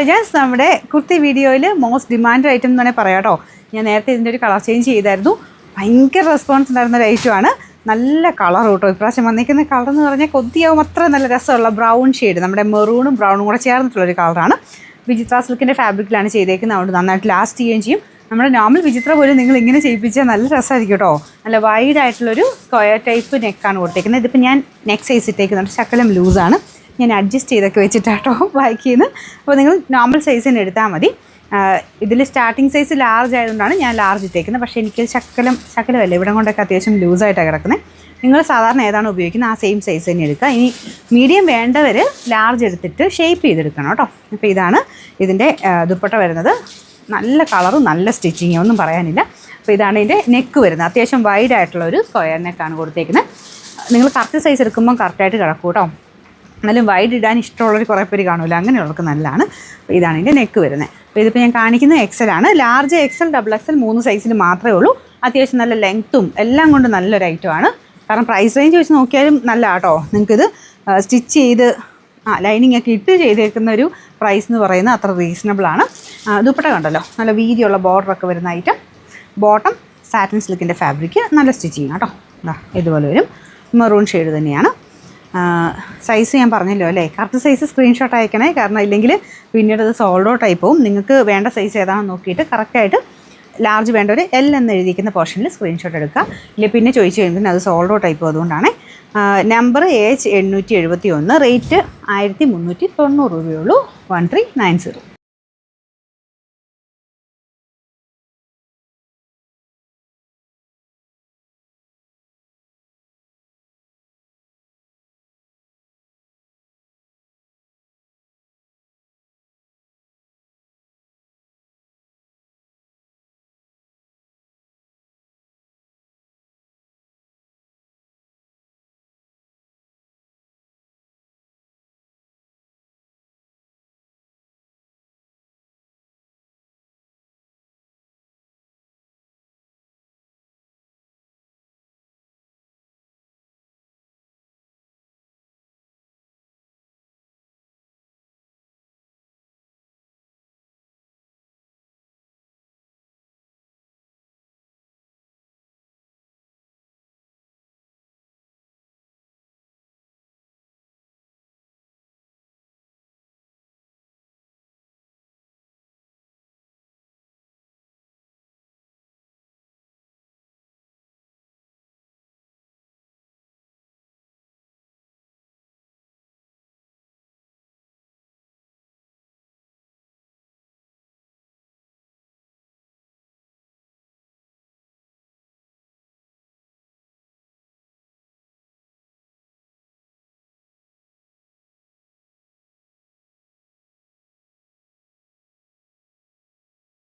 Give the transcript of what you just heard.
Just നമ്മുടെ കുർത്തി വീഡിയോയിൽ most demand item എന്ന് വേണമെങ്കിൽ പറയാം കേട്ടോ. ഞാൻ നേരത്തെ ഇതിൻ്റെ ഒരു കളർ ചേഞ്ച് ചെയ്തായിരുന്നു. ഭയങ്കര റെസ്പോൺസ് ഉണ്ടായിരുന്ന ഒരു ഐറ്റമാണ്. നല്ല കളർ കേട്ടോ. ഇപ്രാവശ്യം വന്നിരിക്കുന്ന കളർ എന്ന് പറഞ്ഞാൽ കൊതിയാവും അത്ര നല്ല രസമുള്ള ബ്രൗൺ ഷെയ്ഡ്, നമ്മുടെ മെറൂണും ബ്രൗണും കൂടെ ചേർന്നിട്ടുള്ളൊരു കളറാണ്. വിചിത്ര സിൽക്കിൻ്റെ ഫാബ്രിക്കിലാണ് ചെയ്തേക്കുന്നത്. അതുകൊണ്ട് നന്നായിട്ട് ലാസ്റ്റ് ചെയ്യുകയും ചെയ്യും. നമ്മുടെ നോർമൽ വിചിത്ര പോലും നിങ്ങൾ ഇങ്ങനെ ചെയ്യിപ്പിച്ചാൽ നല്ല രസമായിരിക്കും കേട്ടോ. നല്ല വൈഡ് ആയിട്ടുള്ളൊരു സ്ക്വയർ ടൈപ്പ് നെക്കാണ് കൊടുത്തേക്കുന്നത്. ഇതിപ്പോൾ ഞാൻ നെക്ക് സൈസ് ഇട്ടേക്കുന്നുണ്ട്, ശകലം ലൂസാണ്. ഞാൻ അഡ്ജസ്റ്റ് ചെയ്തൊക്കെ വെച്ചിട്ടാട്ടോ ബാക്ക് ചെയ്യുന്നത്. അപ്പോൾ നിങ്ങൾ നോർമൽ സൈസ് തന്നെ എടുത്താൽ മതി. ഇതിൽ സ്റ്റാർട്ടിങ് സൈസ് ലാർജ് ആയതുകൊണ്ടാണ് ഞാൻ ലാർജ് ഇട്ടേക്കുന്നത്. പക്ഷേ എനിക്ക് ശകലമല്ല, ഇവിടെ കൊണ്ടൊക്കെ അത്യാവശ്യം ലൂസായിട്ടാണ് കിടക്കുന്നത്. നിങ്ങൾ സാധാരണ ഏതാണ് ഉപയോഗിക്കുന്നത് ആ സെയിം സൈസ് തന്നെ എടുക്കുക. ഇനി മീഡിയം വേണ്ടവർ ലാർജ് എടുത്തിട്ട് ഷേപ്പ് ചെയ്തെടുക്കണം കേട്ടോ. അപ്പോൾ ഇതാണ് ഇതിൻ്റെ ദുപ്പട്ട വരുന്നത്. നല്ല കളറും നല്ല സ്റ്റിച്ചിങ്ങും ഒന്നും പറയാനില്ല. അപ്പോൾ ഇതാണ് ഇതിൻ്റെ നെക്ക് വരുന്നത്. അത്യാവശ്യം വൈഡ് ആയിട്ടുള്ള ഒരു സ്ക്വയർ നെക്കാണ് കൊടുത്തേക്കുന്നത്. നിങ്ങൾ കറക്റ്റ് സൈസ് എടുക്കുമ്പം കറക്റ്റായിട്ട് കിടക്കും കേട്ടോ. എന്നാലും വൈഡ് ഇടാൻ ഇഷ്ടമുള്ളവർ കുറേ പേര് കാണുമല്ലോ, അങ്ങനെയുള്ളവർക്ക് നല്ലതാണ്. അപ്പോൾ ഇതാണ് ഇതിൻ്റെ നെക്ക് വരുന്നത്. അപ്പോൾ ഇതിപ്പോൾ ഞാൻ കാണിക്കുന്നത് എക്സലാണ്. ലാർജ്, എക്സൽ, ഡബിൾ എക്സൽ 3 സൈസിൽ മാത്രമേ ഉള്ളൂ. അത്യാവശ്യം നല്ല ലെങ്ത്തും എല്ലാം കൊണ്ട് നല്ലൊരു ഐറ്റമാണ്. കാരണം പ്രൈസ് റേഞ്ച് വെച്ച് നോക്കിയാലും നല്ല കേട്ടോ. നിങ്ങൾക്കിത് സ്റ്റിച്ച് ചെയ്ത് ലൈനിങ് ഒക്കെ ഇട്ട് ചെയ്തേക്കുന്ന ഒരു പ്രൈസ് എന്ന് പറയുന്നത് അത്ര റീസണബിളാണ്. ദുപ്പട്ട കണ്ടല്ലോ, നല്ല വീതിയുള്ള ബോർഡറൊക്കെ വരുന്ന ഐറ്റം. ബോട്ടം സാറ്റിൻ സിൽക്കിൻ്റെ ഫാബ്രിക്, നല്ല സ്റ്റിച്ചിങ് കേട്ടോ. ഇതുപോലെ വരും. മെറൂൺ ഷെയ്ഡ് തന്നെയാണ്. സൈസ് ഞാൻ പറഞ്ഞല്ലോ അല്ലേ, കറക്റ്റ് സൈസ് സ്ക്രീൻഷോട്ട് അയക്കണേ. കാരണം ഇല്ലെങ്കിൽ പിന്നീട് അത് സോൾഡ് ഔട്ട് ആയി പോകും. നിങ്ങൾക്ക് വേണ്ട സൈസ് ഏതാണെന്ന് നോക്കിയിട്ട് കറക്റ്റായിട്ട് ലാർജ് വേണ്ടവർ എൽ എന്ന് എഴുതിയിരിക്കുന്ന പോർഷനിൽ സ്ക്രീൻഷോട്ട് എടുക്കുക. ഇല്ല പിന്നെ ചോദിച്ചു കഴിയുമ്പോൾ അത് സോൾഡ് ഔട്ട് ആയി പോകും. അതുകൊണ്ടാണ്. നമ്പർ AH 871, റേറ്റ് 1390 രൂപയുള്ളൂ. 1390.